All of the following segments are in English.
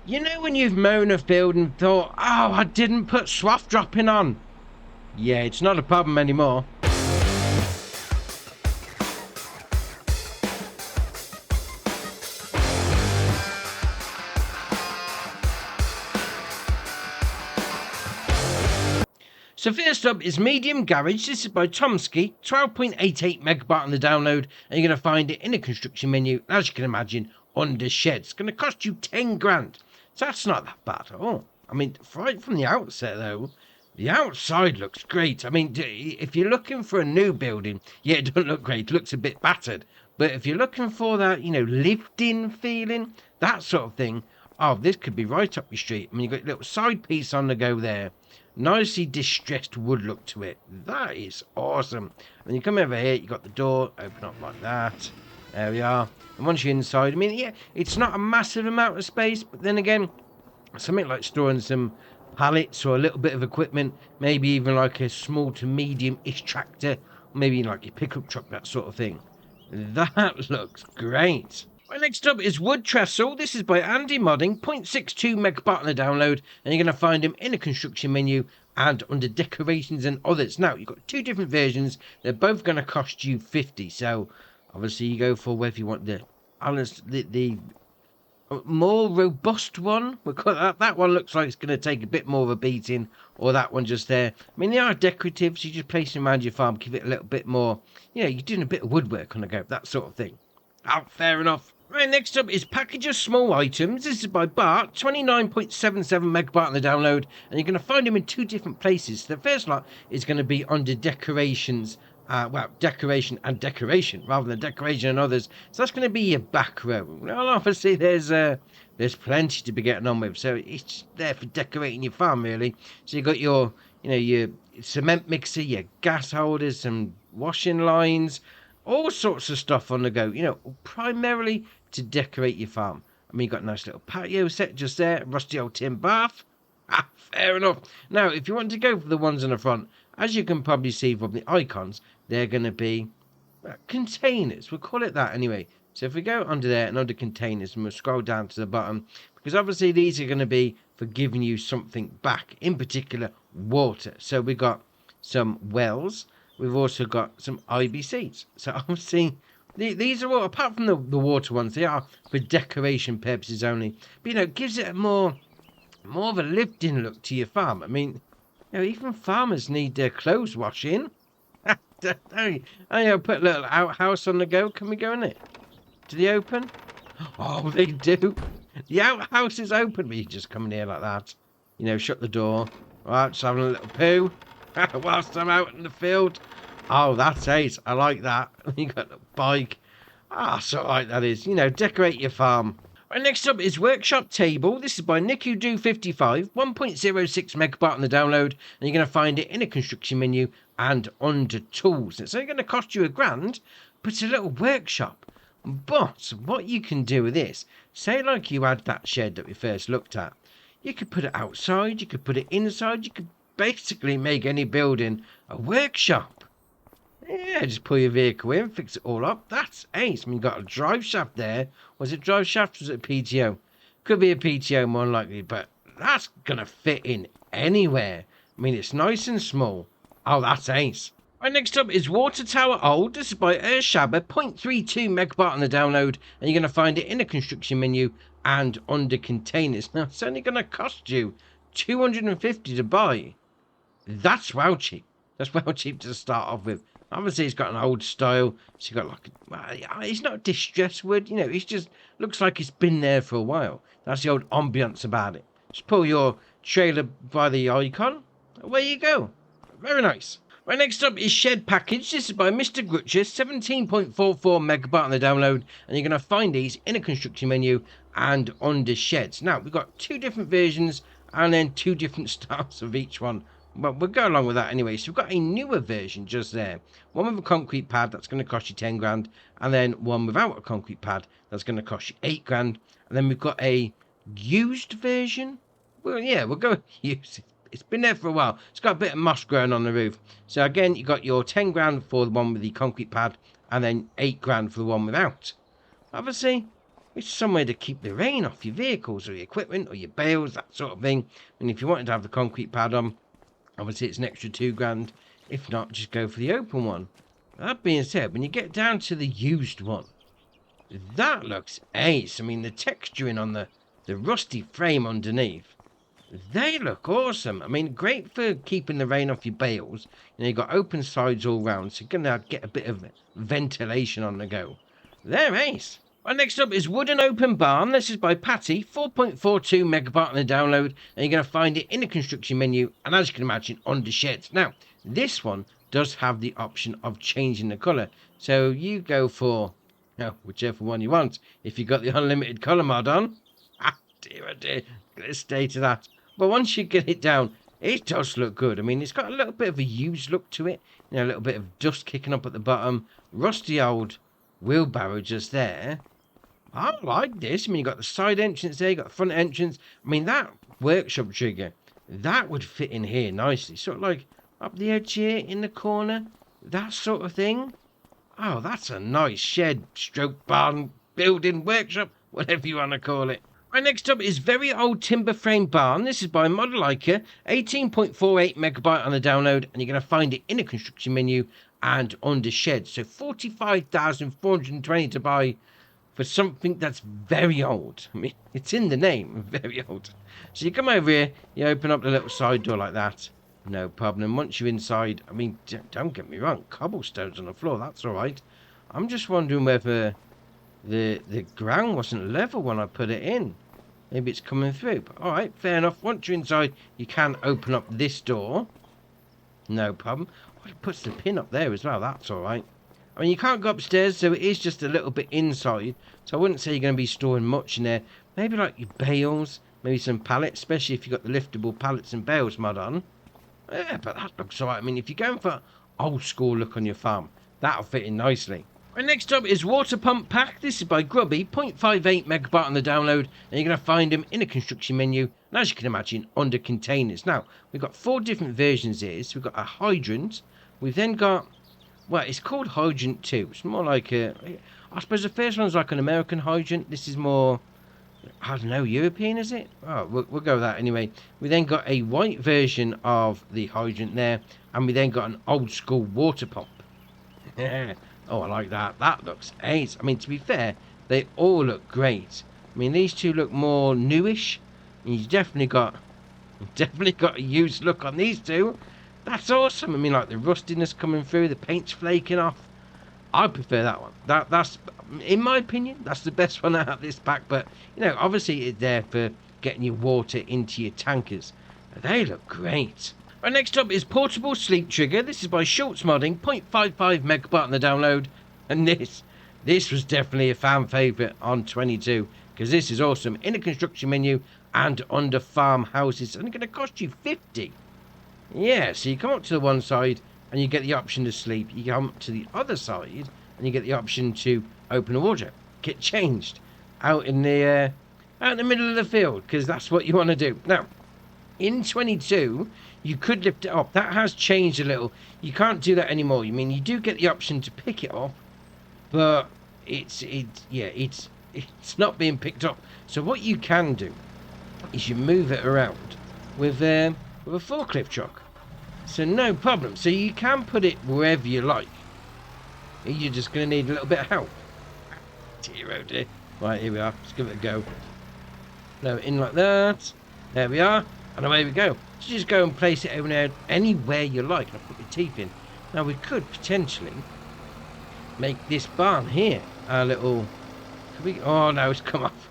You know when you've mown a field and thought, oh, I didn't put swath dropping on? Yeah, it's not a problem anymore. So first up is Medium Garage. This is by Tomsky, 12.88 megabyte on the download, and you're going to find it in the construction menu, as you can imagine, under shed. It's going to cost you 10 grand. So that's not that bad at all. I mean, right from the outset though, the outside looks great. I mean, if you're looking for a new building, yeah, it doesn't look great. It looks a bit battered. But if you're looking for that, lived-in feeling, that sort of thing, oh, this could be right up your street. I mean, you've got a little side piece on the go there. Nicely distressed wood look to it. That is awesome. And you come over here, you got the door, open up like that. There we are. And once you're inside, I mean, yeah, it's not a massive amount of space, but then again, something like storing some pallets or a little bit of equipment, maybe even like a small to medium-ish tractor, maybe like your pickup truck, that sort of thing. That looks great. Right, next up is Woodtrestle. This is by Andy Modding, 0.62 megabyte on the download, and you're going to find him in the construction menu and under decorations and others. Now, you've got two different versions. They're both going to cost you 50. So, obviously, you go for whether you want the more robust one. That one looks like it's going to take a bit more of a beating, or that one just there. I mean, they are decorative, so you just place them around your farm, give it a little bit more. You're doing a bit of woodwork on the go, that sort of thing. Oh, fair enough. Right, next up is Package of Small Items. This is by Bart, 29.77 megabyte on the download, and you're going to find them in two different places. The first lot is going to be under decorations, decoration and decoration, rather than decoration and others. So that's going to be your back row. Well, obviously there's plenty to be getting on with, so it's there for decorating your farm, really. So you've got your cement mixer, your gas holders, some washing lines, all sorts of stuff on the go, primarily to decorate your farm. I mean, you've got a nice little patio set just there, rusty old tin bath. Ah, fair enough. Now, if you want to go for the ones on the front, as you can probably see from the icons, they're going to be containers. We'll call it that anyway. So if we go under there and under containers, and we'll scroll down to the bottom, because obviously these are going to be for giving you something back, in particular water. So we've got some wells. We've also got some IBCs. So obviously, these are all, apart from the water ones, they are for decoration purposes only. But, it gives it more of a lived-in look to your farm. I mean, even farmers need their clothes washing. I put a little outhouse on the go. Can we go in it? Do they open? Oh, they do. The outhouse is open, but you just come in here like that. Shut the door. Right, just having a little poo. Whilst I'm out in the field. Oh, that's ace. I like that. You got a bike. So right that is. Decorate your farm. Right, next up is Workshop Table. This is by NickWho55, 1.06 megabyte on the download, and you're going to find it in a construction menu and under tools. It's only going to cost you £1,000, but it's a little workshop. But what you can do with this, say like you had that shed that we first looked at, you could put it outside, you could put it inside, you could basically make any building a workshop. Yeah, just pull your vehicle in, fix it all up. That's ace. I mean, you've got a drive shaft there. Was it drive shaft? Was it a PTO? Could be a PTO more likely, but that's going to fit in anywhere. I mean, it's nice and small. Oh, that's ace. Right, next up is Water Tower Old. This is by Urshabba, 0.32 megabyte on the download, and you're going to find it in the construction menu and under containers. Now, it's only going to cost you $250 to buy. That's well cheap. That's well cheap to start off with. Obviously, it's got an old style. So you got it's not distressed wood. It just looks like it's been there for a while. That's the old ambience about it. Just pull your trailer by the icon. Away you go. Very nice. Right, next up is Shed Package. This is by Mr. Grutcher, 17.44 megabyte on the download, and you're going to find these in a construction menu and under sheds. Now, we've got two different versions and then two different styles of each one. But we'll go along with that anyway. So we've got a newer version just there. One with a concrete pad, that's going to cost you 10 grand. And then one without a concrete pad, that's going to cost you 8 grand. And then we've got a used version. Well, yeah, we'll go used. It's been there for a while. It's got a bit of moss growing on the roof. So again, you got your 10 grand for the one with the concrete pad. And then 8 grand for the one without. Obviously, It's somewhere to keep the rain off your vehicles or your equipment or your bales, that sort of thing. And if you wanted to have the concrete pad on, obviously it's an extra £2 grand. If not, just go for the open one. That being said, when you get down to the used one, that looks ace. I mean, the texturing on the rusty frame underneath, they look awesome. I mean, great for keeping the rain off your bales. You've got open sides all round, so you're going to get a bit of ventilation on the go. They're ace. Right, next up is Wooden Open Barn. This is by Patty, 4.42 megabyte on the download, and you're going to find it in the construction menu, and as you can imagine, under sheds. Now, this one does have the option of changing the colour, so you go for whichever one you want. If you've got the unlimited colour mod on, dear, oh dear, let's stay to that. But once you get it down, it does look good. I mean, it's got a little bit of a used look to it, a little bit of dust kicking up at the bottom, rusty old wheelbarrow just there. I like this. I mean, you got the side entrance there, you got the front entrance. I mean, that workshop trigger, that would fit in here nicely. Sort of like up the edge here in the corner, that sort of thing. Oh, that's a nice shed, stroke barn, building, workshop, whatever you want to call it. Right, next up is Very Old Timberframe Barn. This is by Modelica, 18.48 megabyte on the download, and you're going to find it in the construction menu and under shed. So 45,420 to buy for something that's very old. I mean, it's in the name, very old. So you come over here, you open up the little side door like that. No problem. Once you're inside, I mean, don't get me wrong, cobblestones on the floor, that's all right. I'm just wondering whether the ground wasn't level when I put it in. Maybe it's coming through. But all right, fair enough. Once you're inside, you can open up this door. No problem. Oh, it puts the pin up there as well. That's all right. I mean, you can't go upstairs, so it is just a little bit inside. So I wouldn't say you're going to be storing much in there. Maybe like your bales, maybe some pallets, especially if you've got the liftable pallets and bales mod on. Yeah, but that looks all right. I mean, if you're going for old school look on your farm, that'll fit in nicely. Right, next up is Water Pump Pack. This is by Grubby, 0.58 megabyte on the download, and you're going to find them in the construction menu, and as you can imagine, under containers. Now, we've got 4 different versions here. So we've got a hydrant. We've then got, well, it's called Hydrant 2. It's more like a, I suppose the first one's like an American hydrant. This is more, I don't know, European, is it? Oh, we'll go with that anyway. We then got a white version of the hydrant there, and we then got an old school water pump. Oh, I like that. That looks ace. I mean, to be fair, they all look great. I mean, these two look more newish. And you've definitely got a used look on these two. That's awesome. I mean, like the rustiness coming through, the paint's flaking off. I prefer that one. That's, in my opinion, that's the best one out of this pack. But, obviously it's there for getting your water into your tankers. They look great. Right, next up is Portable Sleep Trigger. This is by Schultz Modding, 0.55 megabyte on the download. And this was definitely a fan favourite on 22. Because this is awesome. In the construction menu and under farmhouses. And it's going to cost you 50. Yeah, so you come up to the one side and you get the option to sleep. You come up to the other side and you get the option to open a wardrobe, get changed out in the middle of the field, because that's what you want to do. Now, in 22, you could lift it up. That has changed a little. You can't do that anymore. I mean, you do get the option to pick it up, but it's not being picked up. So what you can do is you move it around with a forklift truck. So no problem. So you can put it wherever you like. You're just going to need a little bit of help. Dear, oh dear. Right, here we are. Let's give it a go. Blow it in like that. There we are. And away we go. So just go and place it anywhere you like. And put your teeth in. Now we could potentially make this barn here a little... Oh no, it's come off.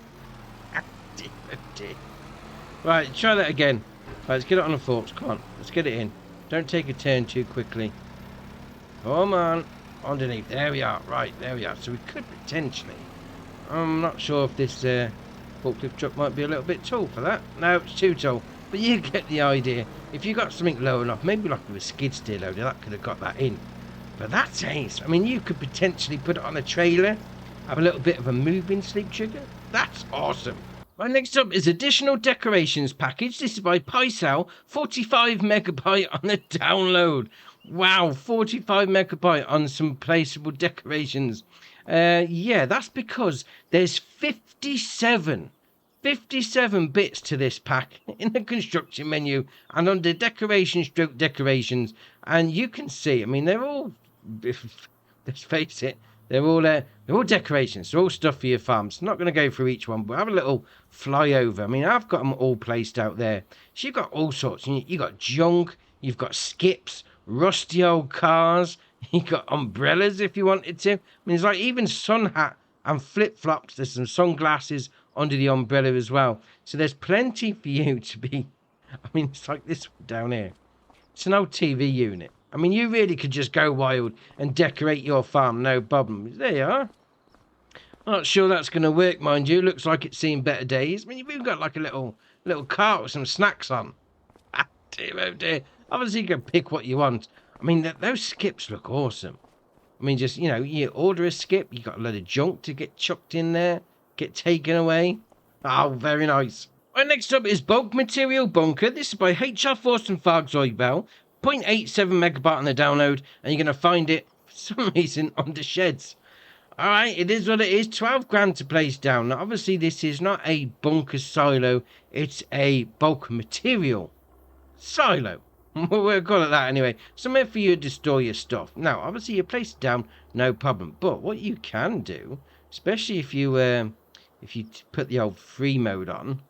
Dear, oh dear. Right, try that again. Right, let's get it on the forks. Come on, let's get it in. Don't take a turn too quickly. Come on. Underneath. There we are. Right, there we are. So we could potentially... I'm not sure if this forklift truck might be a little bit tall for that. No, it's too tall. But you get the idea. If you got something low enough, maybe like with a skid steer loader, that could have got that in. But that's ace. I mean, you could potentially put it on a trailer, have a little bit of a moving sleep trigger. That's awesome. Right, next up is Additional Decorations Package. This is by Paisal, 45 megabyte on the download. Wow, 45 megabyte on some placeable decorations. Yeah, that's because there's 57 bits to this pack in the construction menu and under decoration stroke decorations. And you can see, I mean, they're all, let's face it, they're all decorations. They're all stuff for your farm. So I'm not going to go through each one, but have a little flyover. I mean, I've got them all placed out there. So you've got all sorts. You've got junk, you've got skips, rusty old cars, you've got umbrellas if you wanted to. I mean, it's like even sun hat and flip-flops. There's some sunglasses under the umbrella as well. So there's plenty for you to be... I mean, it's like this down here. It's an old TV unit. I mean, you really could just go wild and decorate your farm, no problem. There you are. I'm not sure that's going to work, mind you. Looks like it's seen better days. I mean, you've even got like a little cart with some snacks on. Ah, dear, oh dear. Obviously, you can pick what you want. I mean, those skips look awesome. I mean, just, you order a skip, you got a load of junk to get chucked in there, get taken away. Oh, very nice. Right, next up is Bulk Material Bunker. This is by HR Forst & Fargs Bale. 0.87 megabyte on the download, and you're going to find it, for some reason, under sheds. Alright, it is what it is. 12 grand to place down. Now, obviously, this is not a bunker silo. It's a bulk material silo. We'll call it that anyway. Somewhere for you to store your stuff. Now, obviously, you place it down, no problem. But what you can do, especially if you put the old free mode on,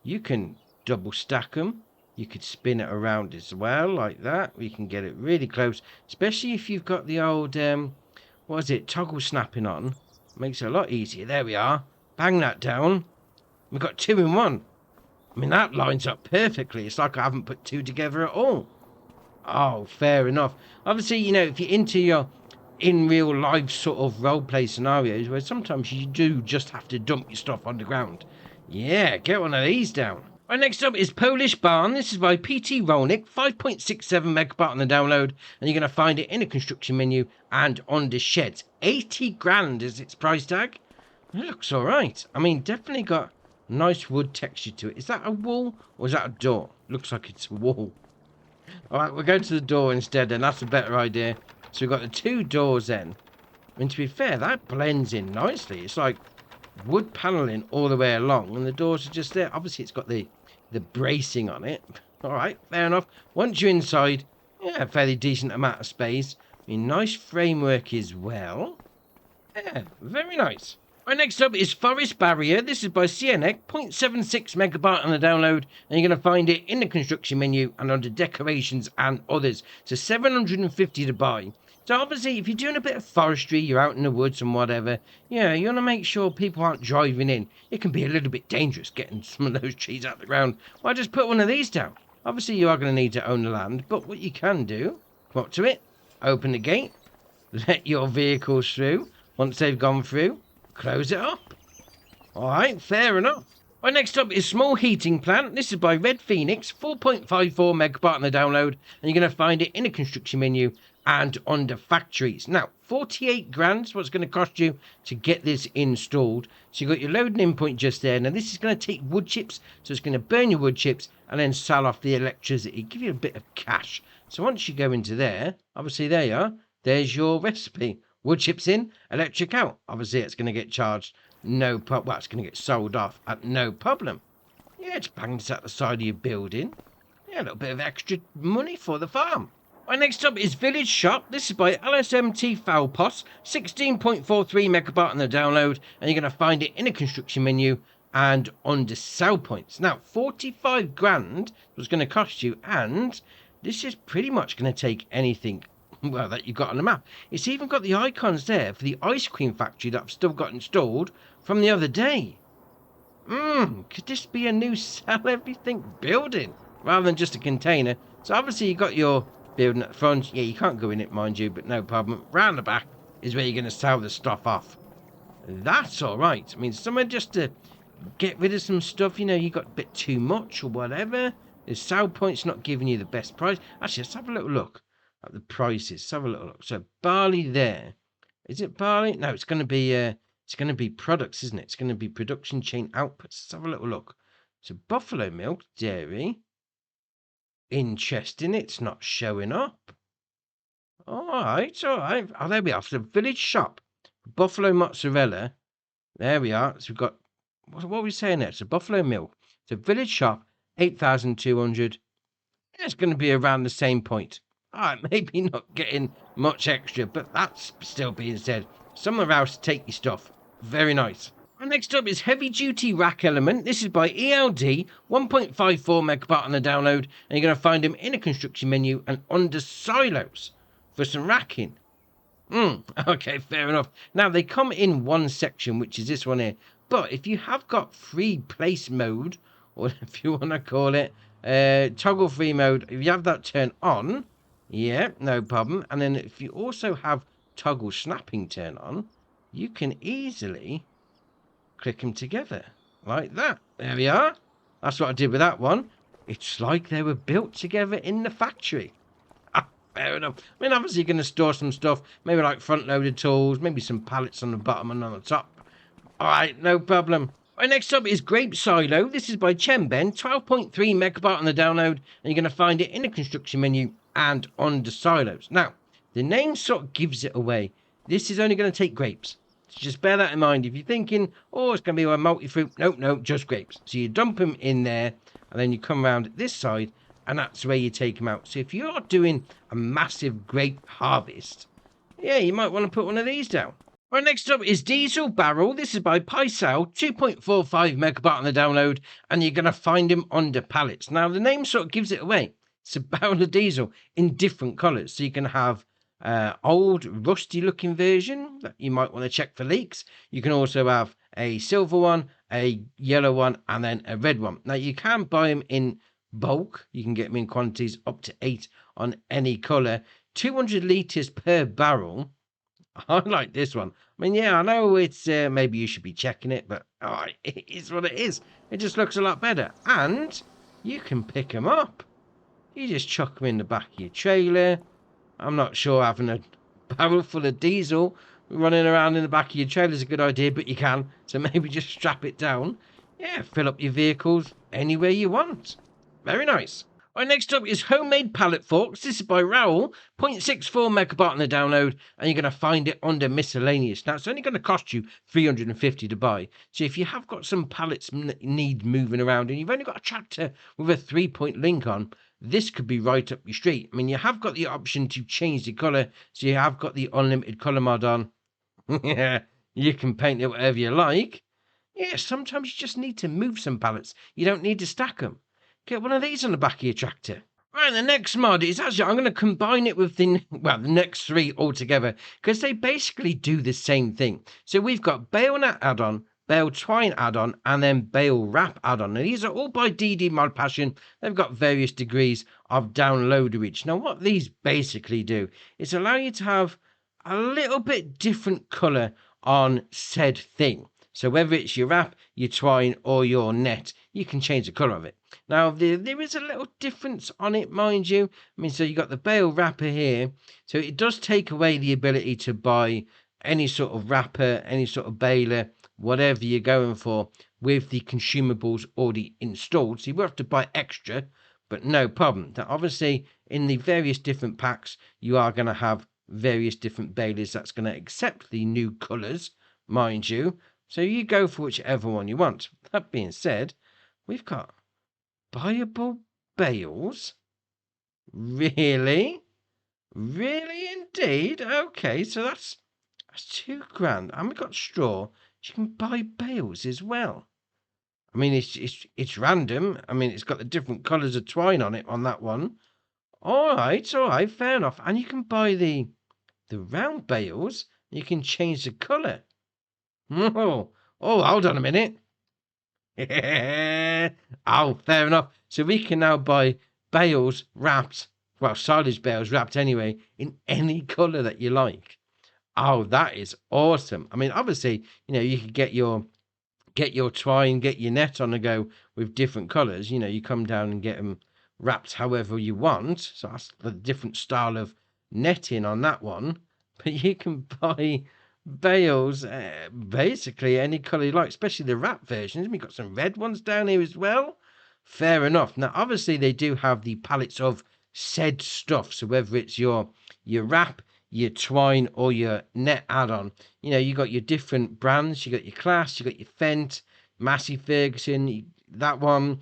you can double stack them. You could spin it around as well, like that. We can get it really close, especially if you've got the old what is it, toggle snapping on. Makes it a lot easier. There we are. Bang that down. We've got 2 in 1. I mean, that lines up perfectly. It's like I haven't put 2 together at all. Oh, fair enough. Obviously, if you're into your in real life sort of roleplay scenarios where sometimes you do just have to dump your stuff on the ground. Yeah, get one of these down. Right, next up is Polish Barn. This is by PT Rolnick, 5.67 megabyte on the download, and you're going to find it in the construction menu and on the sheds. 80 grand is its price tag. It looks all right. I mean, definitely got nice wood texture to it. Is that a wall or is that a door? Looks like it's a wall. All right, we'll go to the door instead, and that's a better idea. So we've got the 2 doors then. I mean, to be fair, that blends in nicely. It's like wood paneling all the way along, and the doors are just there. Obviously, it's got the bracing on it. All right, fair enough. Once you're inside, yeah, fairly decent amount of space. I mean, nice framework as well. Yeah, very nice. Right, next up is Forest Barrier. This is by CNX, 0.76 megabyte on the download, and you're going to find it in the construction menu and under decorations and others. So 750 to buy. So obviously, if you're doing a bit of forestry, you're out in the woods and whatever, yeah, you want to make sure people aren't driving in. It can be a little bit dangerous getting some of those trees out of the ground. Well, just put one of these down. Obviously, you are going to need to own the land, but what you can do, come up to it, open the gate, let your vehicles through. Once they've gone through, close it up. All right, fair enough. Right, next up is Small Heating Plant. This is by Red Phoenix, 4.54 megabyte on the download, and you're going to find it in the construction menu and under factories. Now, 48 grand is what's going to cost you to get this installed. So you've got your loading in point just there. Now, this is going to take wood chips, so it's going to burn your wood chips and then sell off the electricity, give you a bit of cash. So once you go into there, obviously there you are. There's your recipe. Wood chips in, electric out. Obviously, it's going to get charged. No problem. Well, it's going to get sold off at no problem. Yeah, just bang this out the side of your building. Yeah, a little bit of extra money for the farm. Right, next up is Village Shop. This is by LSMT Foulposs, 16.43 megabyte on the download, and you're going to find it in the construction menu and under sell points. Now, 45 grand was going to cost you, and this is pretty much going to take anything, well, that you've got on the map. It's even got the icons there for the ice cream factory that I've still got installed from the other day. Could this be a new sell everything building rather than just a container? So obviously you've got your building at the front. Yeah, you can't go in it, mind you, but no problem. Round the back is where you're going to sell the stuff off. That's all right. I mean, somewhere just to get rid of some stuff, you got a bit too much or whatever. The sell point's not giving you the best price. Actually, let's have a little look at the prices. Let's have a little look. So barley there. Is it barley? No, it's going to be products, isn't it? It's going to be production chain outputs. Let's have a little look. So buffalo milk, dairy. Interesting, it's not showing up. All right, all right. Oh, there we are. So village shop, buffalo mozzarella. There we are. So we've got what are we saying there? It's a buffalo milk. So village shop, 8,200. It's going to be around the same point. All right, maybe not getting much extra, but that's still being said. Somewhere else to take your stuff. Very nice. And next up is heavy duty rack element. This is by ELD, 1.54 megabyte on the download, and you're going to find them in a construction menu and under silos for some racking. Okay, fair enough. Now, they come in one section, which is this one here. But if you have got free place mode, or if you want to call it toggle free mode, if you have that turned on, yeah, no problem. And then if you also have toggle snapping turned on, you can easily click them together like that. There we are. That's what I did with that one. It's like they were built together in the factory. Fair enough. I mean, obviously you're going to store some stuff, maybe like front-loaded tools, maybe some pallets on the bottom and on the top. All right, no problem. Right, next up is Grape Silo. This is by Chemben, 12.3 megabyte on the download, and you're going to find it in the construction menu and under silos. Now, the name sort of gives it away. This is only going to take grapes. So just bear that in mind. If you're thinking, oh, it's going to be a multi-fruit, nope, no, just grapes. So you dump them in there, and then you come around this side, and that's where you take them out. So if you're doing a massive grape harvest, yeah, you might want to put one of these down. Right, next up is Diesel Barrel. This is by Silo, 2.45 megabyte on the download, and you're going to find them under pallets. Now, the name sort of gives it away. It's a barrel of diesel in different colours. So you can have old, rusty-looking version that you might want to check for leaks. You can also have a silver one, a yellow one, and then a red one. Now, you can buy them in bulk. You can get them in quantities up to 8 on any colour. 200 litres per barrel. I like this one. I mean, yeah, I know it's maybe you should be checking it, but it is what it is. It just looks a lot better. And you can pick them up. You just chuck them in the back of your trailer. I'm not sure having a barrel full of diesel running around in the back of your trailer is a good idea, but you can. So maybe just strap it down. Yeah, fill up your vehicles anywhere you want. Very nice. Right, next up is Homemade Pallet Forks. This is by Raoul, 0.64 megabyte on the download, and you're going to find it under miscellaneous. Now, it's only going to cost you $350 to buy. So if you have got some pallets need moving around and you've only got a tractor with a 3-point link on, this could be right up your street. I mean, you have got the option to change the colour, so you have got the unlimited colour mod on. Yeah, you can paint it whatever you like. Yeah, sometimes you just need to move some pallets. You don't need to stack them. Get one of these on the back of your tractor. Right, the next mod is actually, I'm going to combine it with the next 3 altogether, because they basically do the same thing. So we've got Bale Net add-on, Bale Twine add-on, and then Bale Wrap add-on. And these are all by DD Mod Passion. They've got various degrees of downloaderage. Now, what these basically do is allow you to have a little bit different colour on said thing. So whether it's your wrap, your twine, or your net, you can change the colour of it. Now, there is a little difference on it, mind you. I mean, so you got the Bale wrapper here. So it does take away the ability to buy any sort of wrapper, any sort of baler, whatever you're going for, with the consumables already installed. So you will have to buy extra, but no problem. Now, obviously, in the various different packs, you are going to have various different balers that's going to accept the new colours, mind you. So you go for whichever one you want. That being said, we've got buyable bales. Really? Really indeed? Okay, so that's £2,000. And we've got straw. You can buy bales as well. I mean, it's random. I mean, it's got the different colours of twine on it on that one. All right, fair enough. And you can buy the round bales. You can change the colour. Oh, hold on a minute. Oh, fair enough. So we can now buy bales wrapped, well, silage bales wrapped anyway, in any colour that you like. Oh, that is awesome. I mean, obviously, you could get your twine, get your net on the go with different colours. You come down and get them wrapped however you want. So that's the different style of netting on that one. But you can buy bales, basically any colour you like, especially the wrap versions. We've got some red ones down here as well. Fair enough. Now, obviously, they do have the pallets of said stuff. So whether it's your wrap, your twine, or your net add-on, you know, you got your different brands. You got your Class, you got your Fent, Massey Ferguson, that one,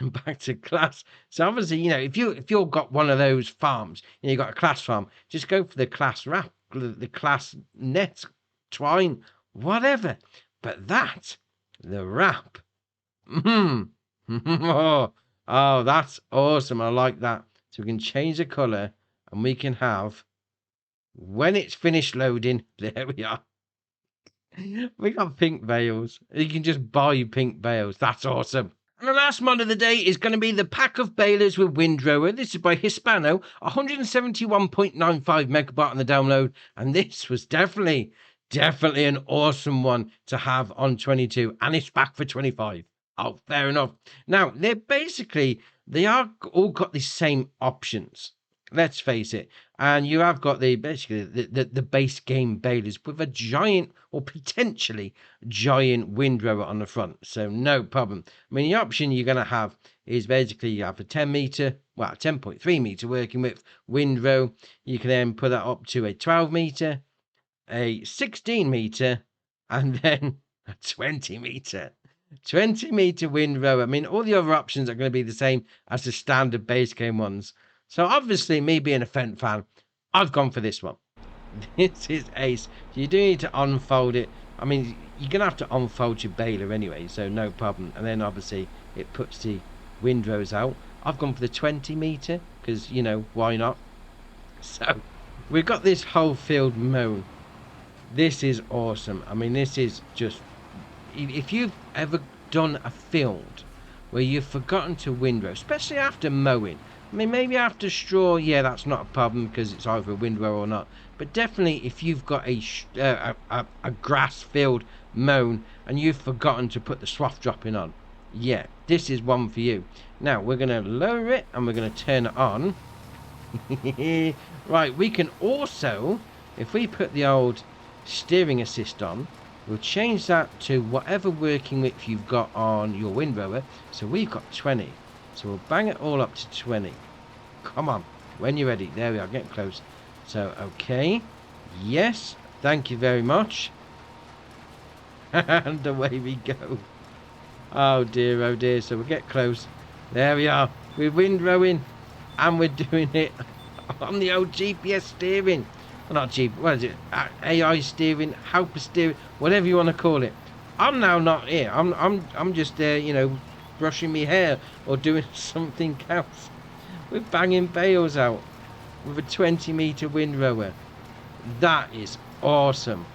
back to Class. So obviously, you know, if you've got one of those farms, and you got a Class farm, just go for the Class wrap, the Class net, twine, whatever. But the wrap, oh, that's awesome. I like that. So we can change the color, and we can have, when it's finished loading, there we are. We got pink bales. You can just buy pink bales. That's awesome. And the last mod of the day is going to be the pack of balers with Windrower. This is by Hispano, 171.95 megabyte on the download. And this was definitely an awesome one to have on 22. And it's back for 25. Oh, fair enough. Now, they are all got the same options. Let's face it. And you have got the base game balers with a giant, or potentially giant, windrower on the front. So no problem. I mean, the option you're going to have is basically you have a 10 meter, well, 10.3 meter working with windrow. You can then put that up to a 12 meter, a 16 meter, and then a 20 meter. 20 meter windrow. I mean, all the other options are going to be the same as the standard base game ones. So obviously, me being a Fent fan, I've gone for this one. This is ace. You do need to unfold it. I mean, you're going to have to unfold your baler anyway, so no problem. And then obviously, it puts the windrows out. I've gone for the 20 meter, because, you know, why not? So, we've got this whole field mown. This is awesome. I mean, this is just... If you've ever done a field where you've forgotten to windrow, especially after mowing, I mean, maybe after straw, yeah, that's not a problem because it's either a windrow or not. But definitely, if you've got a grass field mown and you've forgotten to put the swath dropping on, yeah, this is one for you. Now, we're going to lower it and we're going to turn it on. Right, we can also, if we put the old steering assist on, we'll change that to whatever working width you've got on your windrower. So we've got 20. So we'll bang it all up to 20. Come on, when you're ready. There we are, getting close. So, okay. Yes, thank you very much. And away we go. Oh dear, oh dear. So we'll get close. There we are. We're windrowing. And we're doing it on the old GPS steering. Well, not GPS, what is it? AI steering, helper steering, whatever you want to call it. I'm now not here. I'm just there, you know, brushing my hair or doing something else. We're banging bales out with a 20 meter windrower. That is awesome.